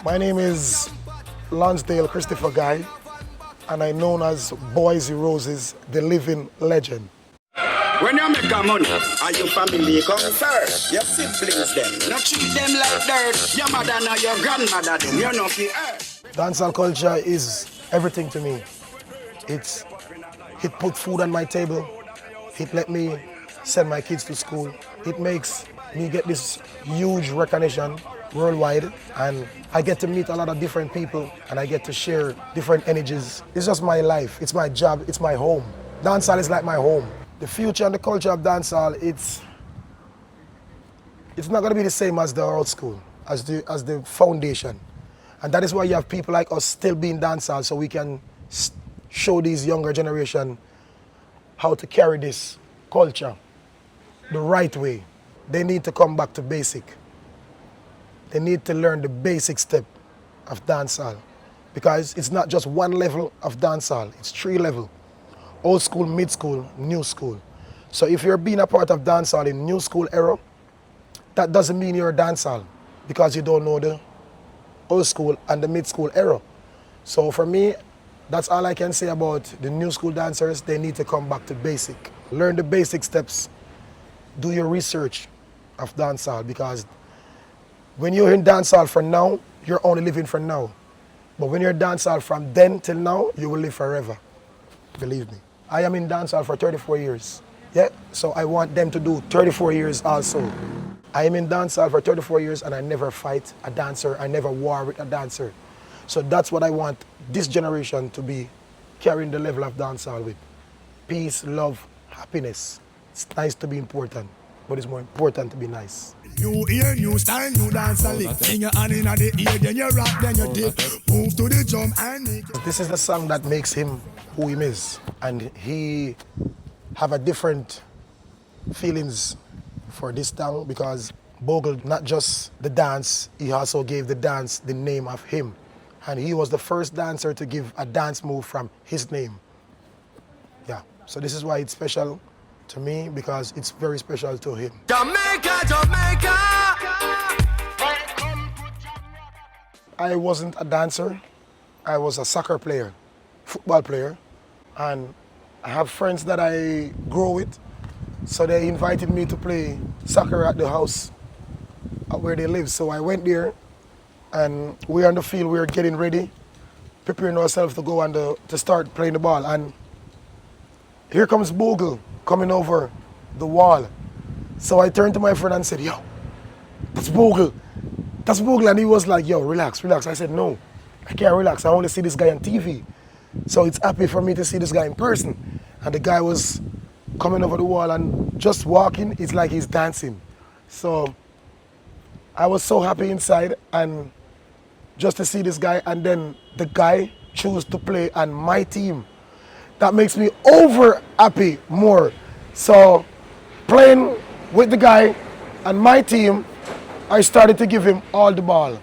My name is Lonsdale Christopher Guy, and I'm known as Boysie Roses, the living legend. When you make a money, are your family come first? Your siblings them, not treat them like dirt. Your mother and your grandmother them, you're not the earth. Dancehall culture is everything to me. It put food on my table. It let me send my kids to school. It makes me get this huge recognition worldwide, and I get to meet a lot of different people, and I get to share different energies. It's just my life, it's my job, it's my home. Dancehall is like my home. The future and the culture of dancehall, it's not going to be the same as the old school, as the foundation. And that is why you have people like us still being dancehall, so we can show these younger generation how to carry this culture the right way. They need to come back to basic. They need to learn the basic step of dancehall, because it's not just one level of dancehall, it's 3 levels. Old school, mid school, new school. So if you're being a part of dancehall in new school era, that doesn't mean you're a dancehall, because you don't know the old school and the mid school era. So for me, that's all I can say about the new school dancers. They need to come back to basic. Learn the basic steps. Do your research of dancehall, because when you're in dancehall for now, you're only living for now. But when you're dancehall from then till now, you will live forever. Believe me. I am in dancehall for 34 years. Yeah, so I want them to do 34 years also. I am in dancehall for 34 years and I never fight a dancer. I never war with a dancer. So that's what I want this generation to be carrying the level of dancehall with. Peace, love, happiness. It's nice to be important, but it's more important to be nice. New ear, new style, new dancehall. Bring your hand in the ear, then you rock, then you dip. Move to the drum and make it. This is the song that makes him who he is. And he have a different feelings for this song, because Bogle, not just the dance, he also gave the dance the name of him. And he was the first dancer to give a dance move from his name. Yeah, so this is why it's special to me, because it's very special to him. Jamaica, Jamaica. I wasn't a dancer. I was a soccer player, football player. And I have friends that I grow with, so they invited me to play soccer at the house where they live. So I went there, and we're on the field, we're getting ready, preparing ourselves to go and to start playing the ball. And here comes Bogle coming over the wall. So I turned to my friend and said, yo, that's Bogle. That's Bogle. And he was like, yo, relax, relax. I said, no, I can't relax. I only see this guy on TV. So it's happy for me to see this guy in person. And the guy was coming over the wall and just walking, it's like he's dancing. So I was so happy inside, and just to see this guy, and then the guy chose to play on my team. That makes me over happy more. So playing with the guy and my team, I started to give him all the ball.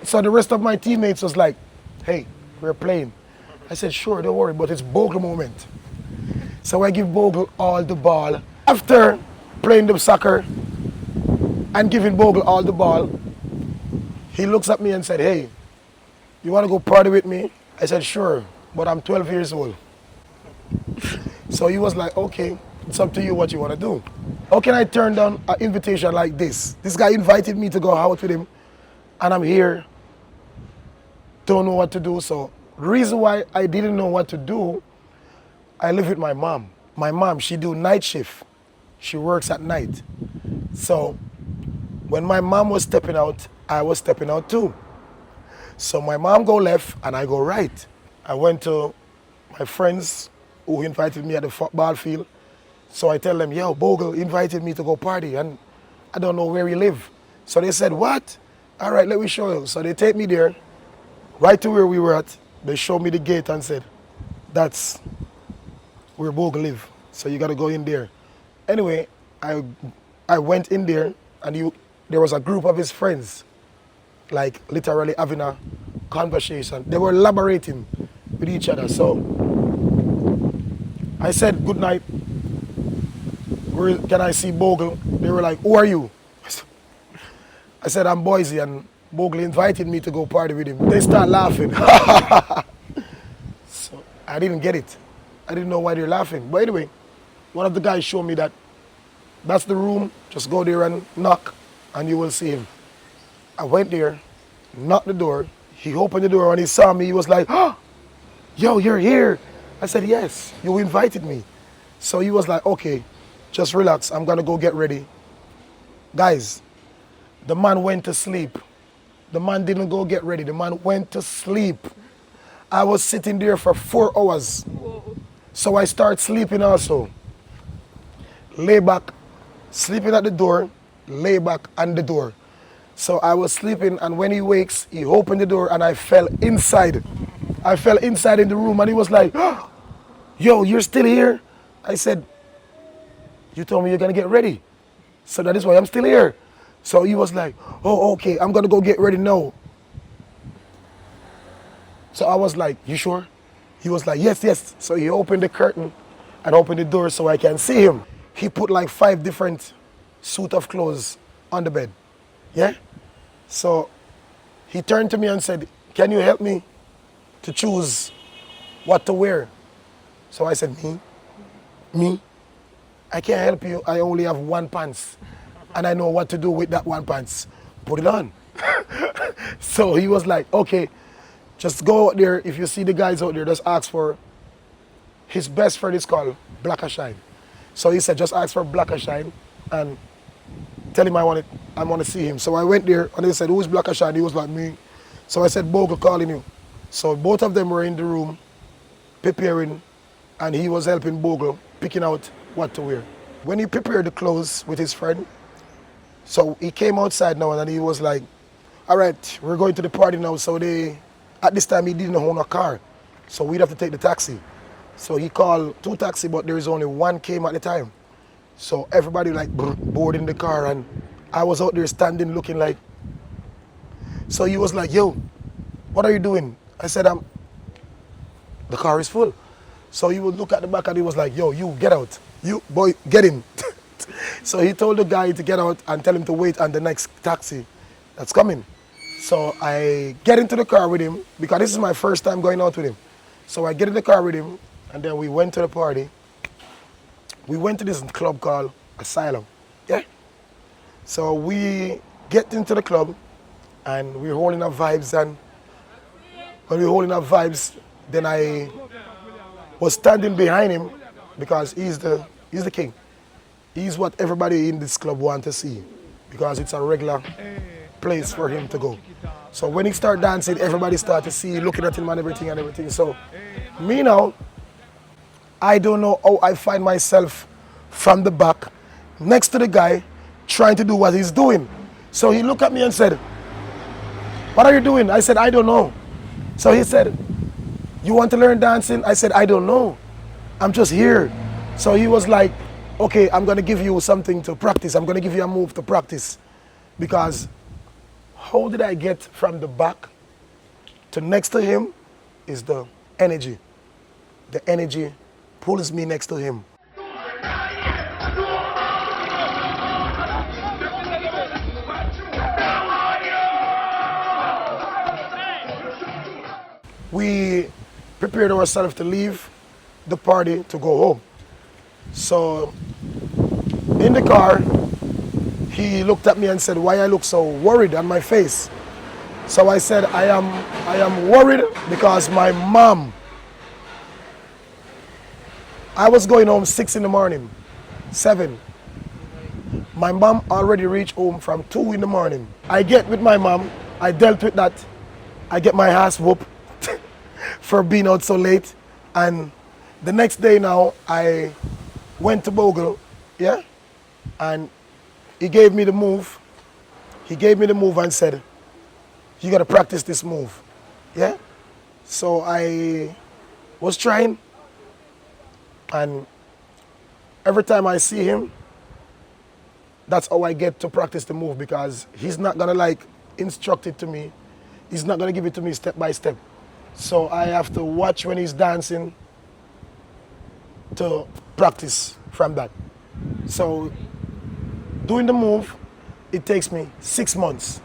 So the rest of my teammates was like, hey, we're playing. I said, sure, don't worry, but it's Bogle moment. So I give Bogle all the ball. After playing the soccer and giving Bogle all the ball, he looks at me and said, hey, you want to go party with me? I said, sure, but I'm 12 years old. So he was like, okay, it's up to you what you want to do. How can I turn down an invitation like this? This guy invited me to go out with him, and I'm here, don't know what to do. So the reason why I didn't know what to do, I live with my mom. My mom, she do night shift. She works at night. So when my mom was stepping out, I was stepping out too. So my mom go left and I go right. I went to my friends who invited me at the football field. So I tell them, yo, Bogle invited me to go party and I don't know where he live. So they said, what? All right, let me show you. So they take me there, right to where we were at. They showed me the gate and said, that's where Bogle live. So you gotta go in there. Anyway, I went in there, and there was a group of his friends, like literally having a conversation. They were elaborating with each other. So I said, good night. Where can I see Bogle? They were like, who are you? I said, I said, I'm Boysie, and Bogle invited me to go party with him. They start laughing. So I didn't get it. I didn't know why they're laughing. But anyway, one of the guys showed me that that's the room. Just go there and knock, and you will see him. I went there, knocked the door. He opened the door, and he saw me. He was like, oh, yo, you're here. I said, yes, you invited me. So he was like, okay, just relax. I'm going to go get ready. Guys, the man went to sleep. The man didn't go get ready. The man went to sleep. I was sitting there for 4 hours. So I start sleeping also. Lay back, sleeping at the door, lay back on the door. So I was sleeping, and when he wakes, he opened the door, and I fell inside. I fell inside in the room, and he was like, oh, yo, you're still here? I said, you told me you're going to get ready. So that is why I'm still here. So he was like, oh, okay, I'm going to go get ready now. So I was like, you sure? He was like, yes, yes. So he opened the curtain and opened the door so I can see him. He put like 5 different suit of clothes on the bed. Yeah? So he turned to me and said, can you help me to choose what to wear? So I said, me? I can't help you. I only have 1 pants. And I know what to do with that 1 pants. Put it on. So he was like, okay, just go out there. If you see the guys out there, just ask for, his best friend is called Black or Shine. So he said, just ask for Black or Shine and tell him I want to see him. So I went there, and they said, who's Black or Shine? He was like, me. So I said, Bogle calling you. So both of them were in the room preparing, and he was helping Bogle picking out what to wear. When he prepared the clothes with his friend, so he came outside now, and he was like, all right, we're going to the party now. So at this time, he didn't own a car, so we'd have to take the taxi. So he called 2 taxis, but there is only 1 came at the time. So everybody like boarding the car, and I was out there standing looking like. So he was like, yo, what are you doing? I said, the car is full. So he would look at the back, and he was like, yo, you get out. You, boy, get in. So he told the guy to get out and tell him to wait on the next taxi that's coming. So I get into the car with him, because this is my first time going out with him. So I get in the car with him, and then we went to the party. We went to this club called Asylum. Yeah? So we get into the club, and we're holding up vibes, and when we're holding up vibes, then I was standing behind him, because he's the king. He's what everybody in this club want to see, because it's a regular place for him to go. So when he started dancing, everybody started to see, looking at him and everything. So me now, I don't know how I find myself from the back, next to the guy, trying to do what he's doing. So he looked at me and said, what are you doing? I said, I don't know. So he said, you want to learn dancing? I said, I don't know. I'm just here. So he was like, okay, I'm going to give you something to practice. I'm going to give you a move to practice. Because how did I get from the back to next to him is the energy. The energy pulls me next to him. We prepared ourselves to leave the party to go home. So in the car, he looked at me and said, why I look so worried on my face? So I said, I am worried because my mom, I was going home 6 in the morning, 7. My mom already reached home from 2 in the morning. I get with my mom, I dealt with that. I get my ass whooped for being out so late. And the next day now, I went to Bogle, yeah? And he gave me the move. He gave me the move and said, you gotta practice this move, yeah? So I was trying, and every time I see him, that's how I get to practice the move, because he's not gonna like instruct it to me. He's not gonna give it to me step by step. So I have to watch when he's dancing to practice from that. So doing the move, it takes me 6 months.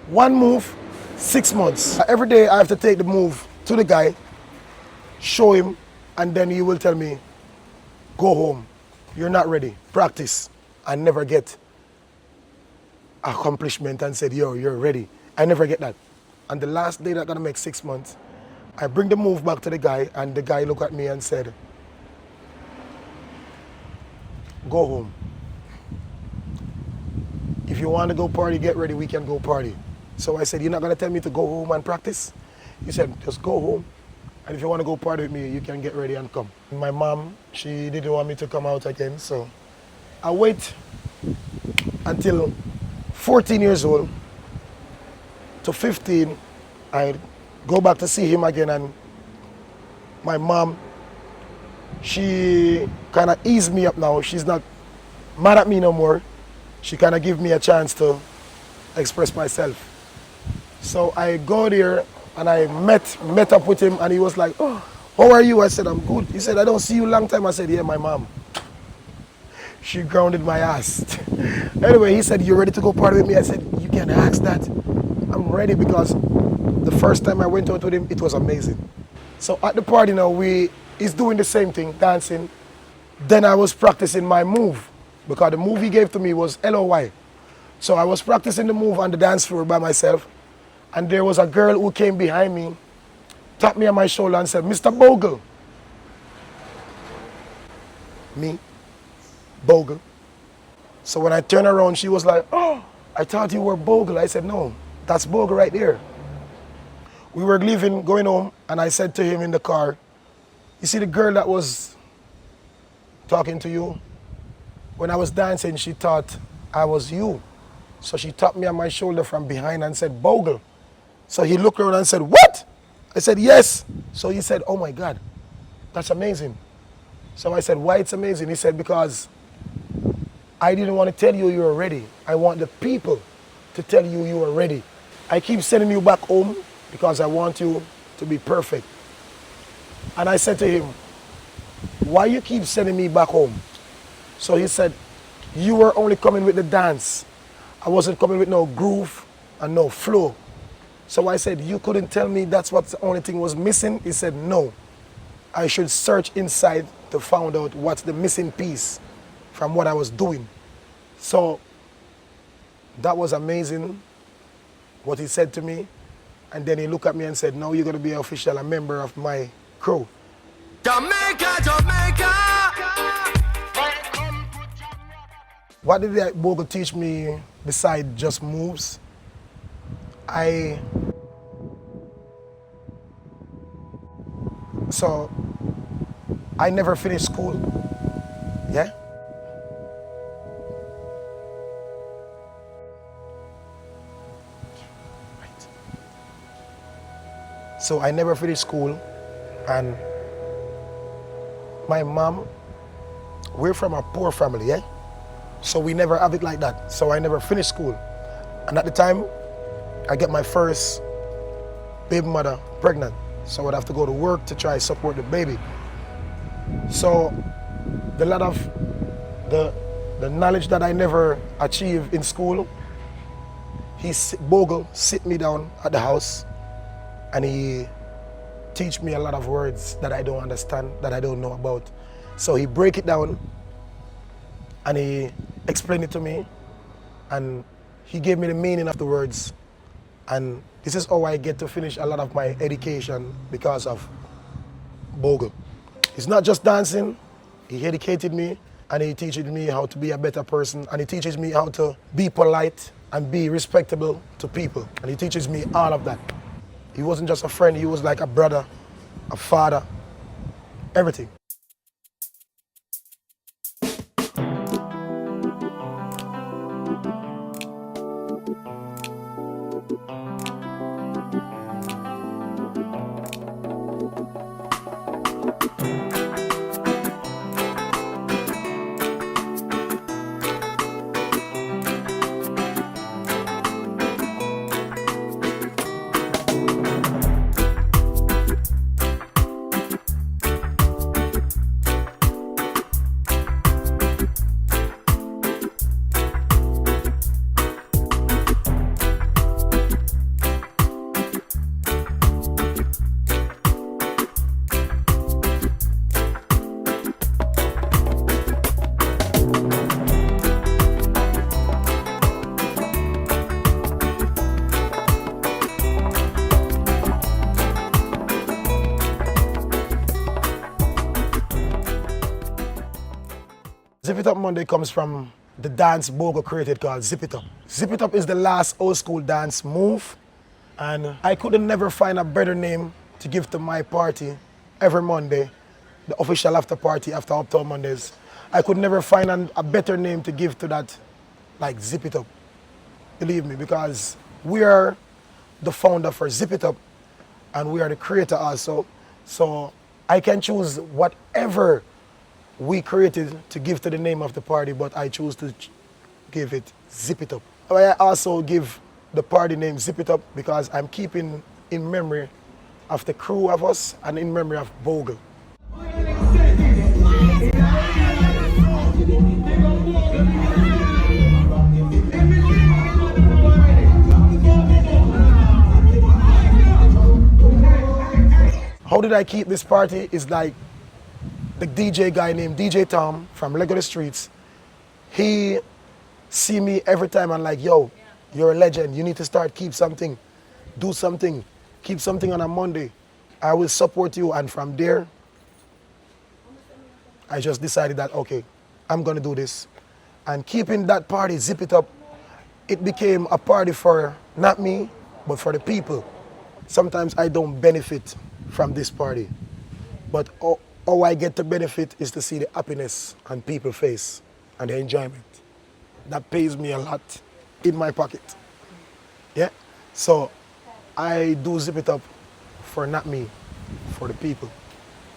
One move, 6 months. Every day I have to take the move to the guy, show him, and then he will tell me, go home. You're not ready. Practice. I never get accomplishment and said, yo, you're ready. I never get that. And the last day that gonna make 6 months, I bring the move back to the guy, and the guy looked at me and said, go home. If you want to go party, get ready, we can go party. So I said, you're not gonna tell me to go home and practice? He said, just go home, and if you want to go party with me, you can get ready and come. My mom, she didn't want me to come out again, so I wait until 14 years old to 15. I go back to see him again, and my mom, she kind of eased me up now. She's not mad at me no more. She kind of give me a chance to express myself. So I go there and I met up with him, and he was like, oh, how are you? I said, I'm good. He said, I don't see you long time. I said, yeah, my mom. She grounded my ass. Anyway, he said, you ready to go party with me? I said, you can ask that. I'm ready, because the first time I went out with him, it was amazing. So at the party now, he's doing the same thing, dancing. Then I was practicing my move, because the move he gave to me was LOY. So I was practicing the move on the dance floor by myself, and there was a girl who came behind me, tapped me on my shoulder and said, Mr. Bogle. Me, Bogle. So when I turned around, she was like, oh, I thought you were Bogle. I said, no, that's Bogle right there. We were leaving, going home, and I said to him in the car, you see the girl that was talking to you? When I was dancing, she thought I was you. So she tapped me on my shoulder from behind and said, Bogle. So he looked around and said, what? I said, yes. So he said, oh my God, that's amazing. So I said, why it's amazing? He said, because I didn't want to tell you you were ready. I want the people to tell you you are ready. I keep sending you back home because I want you to be perfect. And I said to him, why you keep sending me back home? So he said, you were only coming with the dance. I wasn't coming with no groove and no flow. So I said, you couldn't tell me that's what the only thing was missing? He said, no. I should search inside to find out what's the missing piece from what I was doing. So that was amazing, what he said to me. And then he looked at me and said, now you're going to be official, a member of my crew. Jamaica, Jamaica. What did Bogle teach me beside just moves? So I never finished school, yeah? Right. So I never finished school, and my mom, we're from a poor family, yeah? So we never have it like that. So I never finished school. And at the time, I get my first baby mother pregnant. So I'd have to go to work to try to support the baby. So a lot of the knowledge that I never achieved in school, Bogle sit me down at the house, and he teach me a lot of words that I don't understand, that I don't know about. So he break it down and he explained it to me, and he gave me the meaning of the words. And this is how I get to finish a lot of my education, because of Bogle. It's not just dancing, he educated me, and he teaches me how to be a better person, and he teaches me how to be polite and be respectable to people. And he teaches me all of that. He wasn't just a friend, he was like a brother, a father, everything. It Up Monday comes from the dance Bogle created called Zip It Up. Zip It Up is the last old school dance move, and I couldn't never find a better name to give to my party every Monday, the official after party after Uptown Mondays. I could never find a better name to give to that, like Zip It Up. Believe me, because we are the founder for Zip It Up, and we are the creator also. So I can choose whatever we created to give to the name of the party, but I choose to give it Zip It Up. I also give the party name Zip It Up because I'm keeping in memory of the crew of us and in memory of Bogle. How did I keep this party? Is like the DJ guy named DJ Tom from Lego the Streets. He see me every time and like, yo, you're a legend. You need to start, keep something, do something, keep something on a Monday. I will support you. And from there, I just decided that, okay, I'm gonna do this. And keeping that party, Zip It Up, it became a party for not me, but for the people. Sometimes I don't benefit from this party, but all I get to benefit is to see the happiness on people's face and the enjoyment. That pays me a lot in my pocket. Yeah? So I do Zip It Up for not me, for the people.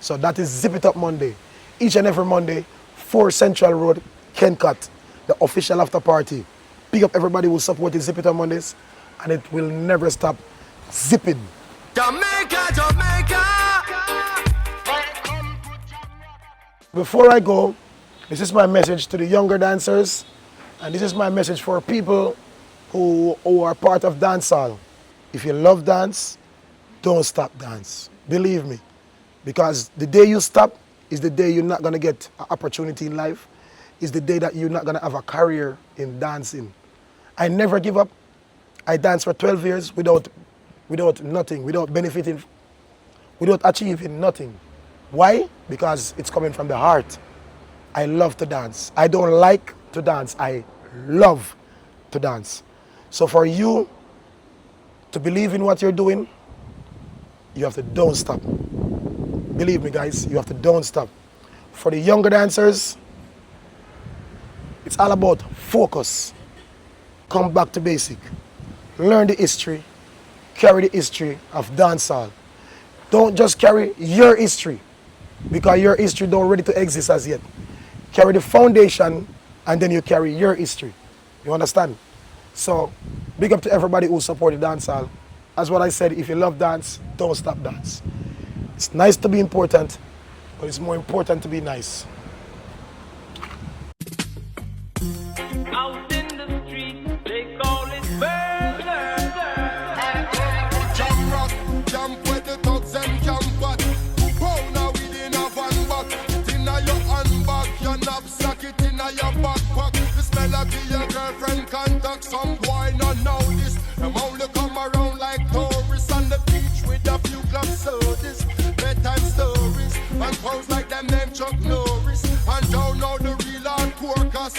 So that is Zip It Up Monday. Each and every Monday, 4 Central Road, Kencut, the official after party. Pick up everybody who supported Zip It Up Mondays, and it will never stop zipping. Jamaica, Jamaica. Before I go, this is my message to the younger dancers, and this is my message for people who are part of dancehall. If you love dance, don't stop dance. Believe me, because the day you stop is the day you're not gonna get an opportunity in life. Is the day that you're not gonna have a career in dancing. I never give up. I danced for 12 years without nothing, without benefiting, without achieving nothing. Why? Because it's coming from the heart. I love to dance. I don't like to dance. I love to dance. So for you to believe in what you're doing, you have to don't stop. Believe me, guys, you have to don't stop. For the younger dancers, it's all about focus. Come back to basic. Learn the history. Carry the history of dancehall. Don't just carry your history, because your history don't ready to exist as yet. Carry the foundation, and then you carry your history. You understand? So, big up to everybody who supported dancehall. As what I said, if you love dance, don't stop dance. It's nice to be important, but it's more important to be nice. Out in the street, they call it murder. Jump rock, jump with the thugs and camp what? Oh, now we didn't have one back. It in your handbag, your knapsack, it in your backpack. The smell of your girlfriend contact. Some boy not know this. Them only come around like tourists on the beach with a few club sodas. Bedtime stories and pose like them name Chuck Norris. And don't know the real hardcore cause